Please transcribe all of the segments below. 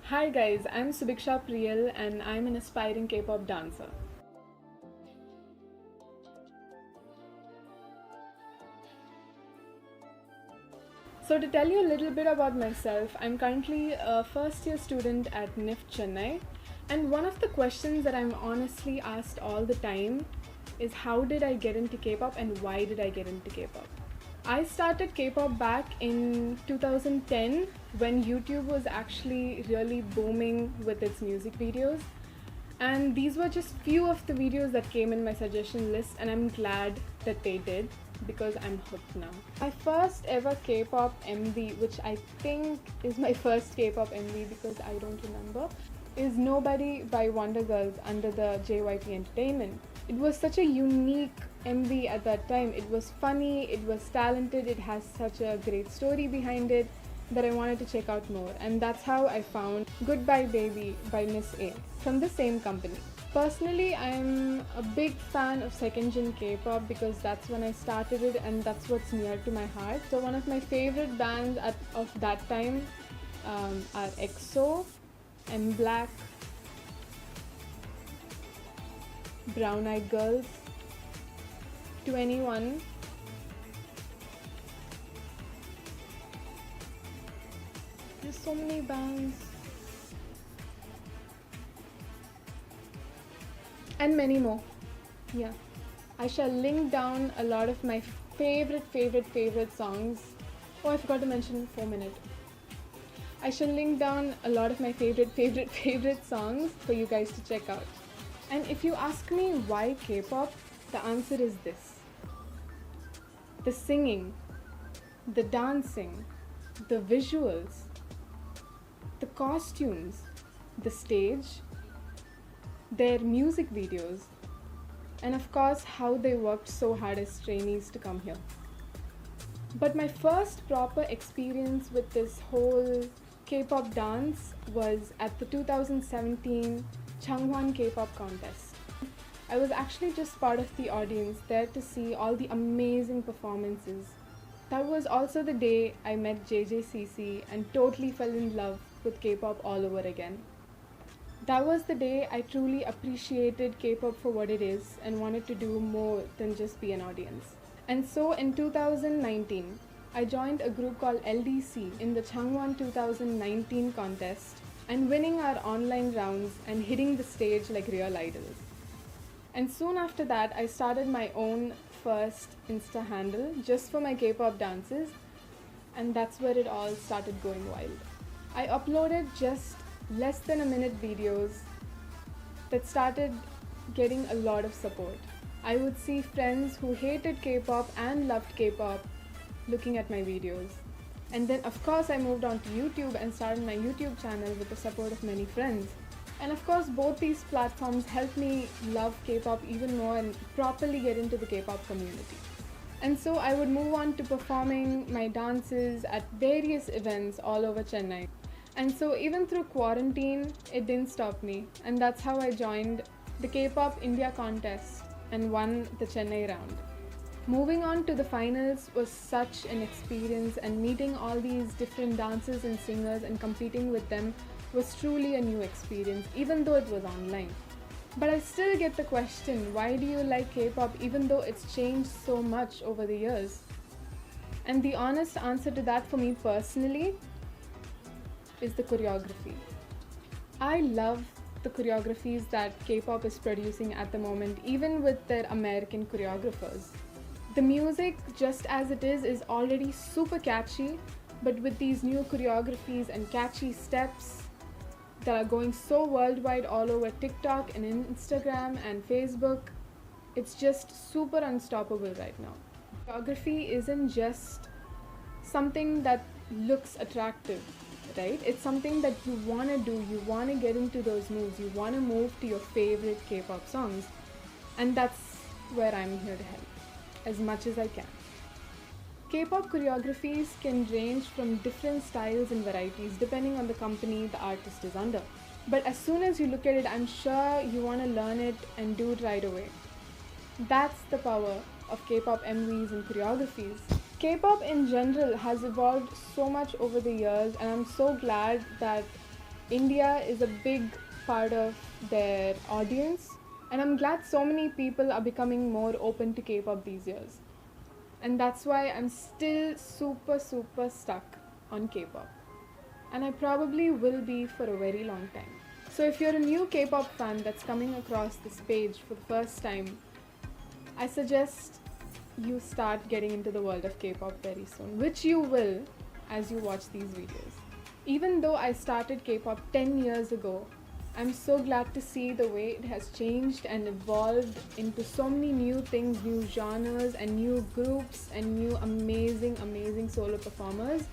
Hi guys, I'm Subiksha Priyal and I'm an aspiring K-pop dancer. So to tell you a little bit about myself, I'm currently a first year student at NIFT Chennai, and one of the questions that I'm honestly asked all the time is how did I get into K-pop and why did I get into K-pop? I started K-pop back in 2010 when YouTube was actually really booming with its music videos. And these were just few of the videos that came in my suggestion list, and I'm glad that they did because I'm hooked now. My first ever K-pop MV, which I think is my first K-pop MV because I don't remember, is Nobody by Wonder Girls under the JYP Entertainment. It was such a unique MV at that time. It was funny, it was talented, it has such a great story behind it that I wanted to check out more, and that's how I found Goodbye Baby by Miss A from the same company. Personally, I'm a big fan of second gen K-pop because that's when I started it and that's what's near to my heart. So one of my favorite bands of that time are EXO, M Black, Brown Eyed Girls, 21. There's so many bands. And many more. Yeah. I shall link down a lot of my favorite songs. Oh, I forgot to mention 4 Minute. I shall link down a lot of my favorite songs for you guys to check out. And if you ask me why K-pop, the answer is this. The singing, the dancing, the visuals, the costumes, the stage, their music videos, and of course how they worked so hard as trainees to come here. But my first proper experience with this whole K-pop dance was at the 2017 Changwon K-pop contest. I was actually just part of the audience there to see all the amazing performances. That was also the day I met JJCC and totally fell in love with K-pop all over again. That was the day I truly appreciated K-pop for what it is and wanted to do more than just be an audience. And so in 2019, I joined a group called LDC in the Changwon 2019 contest and winning our online rounds and hitting the stage like real idols. And soon after that, I started my own first Insta handle just for my K-pop dances, and that's where it all started going wild. I uploaded just less than a minute videos that started getting a lot of support. I would see friends who hated K-pop and loved K-pop looking at my videos. And then of course I moved on to YouTube and started my YouTube channel with the support of many friends. And of course both these platforms helped me love K-pop even more and properly get into the K-pop community. And so I would move on to performing my dances at various events all over Chennai. And so even through quarantine, it didn't stop me. And that's how I joined the K-pop India contest and won the Chennai round. Moving on to the finals was such an experience, and meeting all these different dancers and singers and competing with them was truly a new experience, even though it was online. But I still get the question, why do you like K-pop even though it's changed so much over the years? And the honest answer to that for me personally is the choreography. I love the choreographies that K-pop is producing at the moment, even with their American choreographers. The music, just as it is already super catchy, but with these new choreographies and catchy steps that are going so worldwide all over TikTok and Instagram and Facebook, it's just super unstoppable right now. Choreography isn't just something that looks attractive, right? It's something that you want to do, you want to get into those moves, you want to move to your favorite K-pop songs, and that's where I'm here to help as much as I can. K-pop choreographies can range from different styles and varieties depending on the company the artist is under. But as soon as you look at it, I'm sure you want to learn it and do it right away. That's the power of K-pop MVs and choreographies. K-pop in general has evolved so much over the years, and I'm so glad that India is a big part of their audience, and I'm glad so many people are becoming more open to K-pop these years. And that's why I'm still super stuck on K-pop. And I probably will be for a very long time. So if you're a new K-pop fan that's coming across this page for the first time, I suggest you start getting into the world of K-pop very soon, which you will as you watch these videos. Even though I started K-pop 10 years ago, I'm so glad to see the way it has changed and evolved into so many new things, new genres and new groups and new amazing solo performers.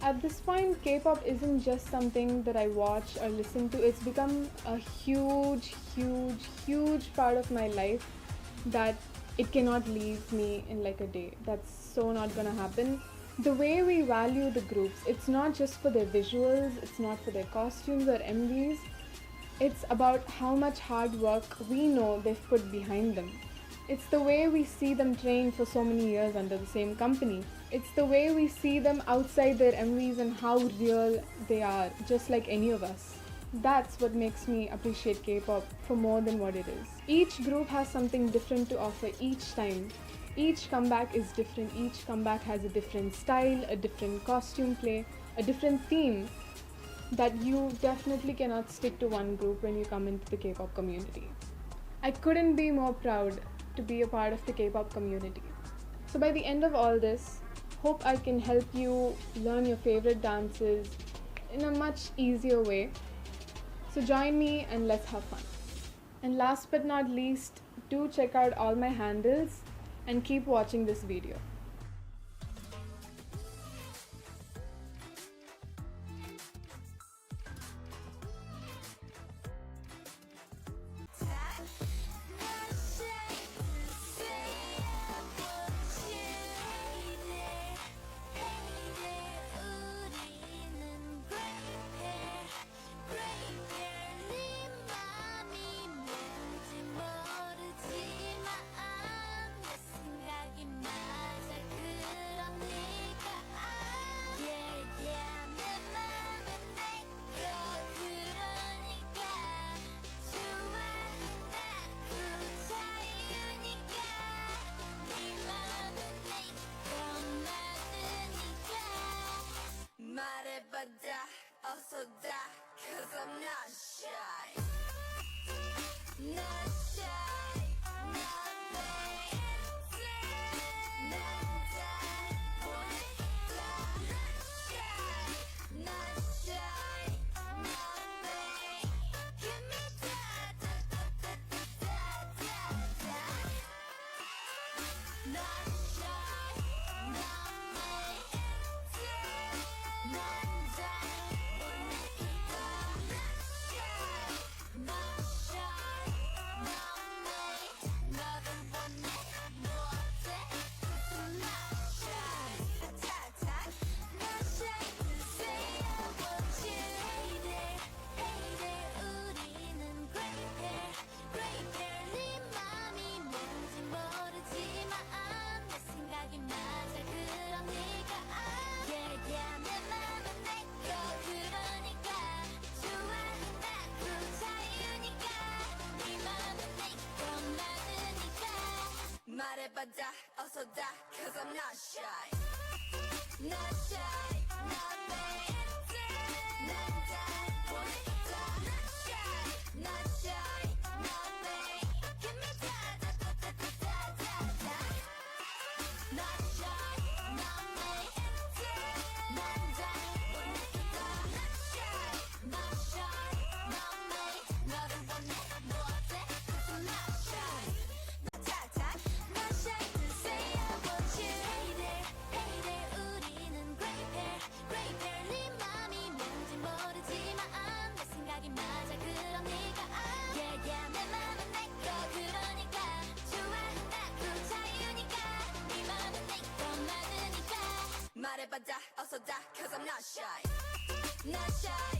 At this point, K-pop isn't just something that I watch or listen to. It's become a huge part of my life that it cannot leave me in like a day. That's so not gonna happen. The way we value the groups, it's not just for their visuals, it's not for their costumes or MVs. It's about how much hard work we know they've put behind them. It's the way we see them train for so many years under the same company. It's the way we see them outside their MVs and how real they are, just like any of us. That's what makes me appreciate K-pop for more than what it is. Each group has something different to offer each time. Each comeback is different. Each comeback has a different style, a different costume play, a different theme that you definitely cannot stick to one group when you come into the K-pop community. I couldn't be more proud to be a part of the K-pop community. So by the end of all this, hope I can help you learn your favorite dances in a much easier way. So join me and let's have fun. And last but not least, do check out all my handles and keep watching this video. Also die, cause I'm not shy. Not shy, not lazy, not die, not shy, not shy, not lazy. Give me that, not shy, not lazy, not die. 말해봐자 어서 다 cause I'm not shy. Not shy, not lazy, not die, not shy, not shy, not lazy. Give me that, not shy, not lazy, not die, not shy, not shy, not lazy. 너를 원해 뭐래 cause I'm not shy. 말해봐자 어서 다 cause I'm not shy. Not shy.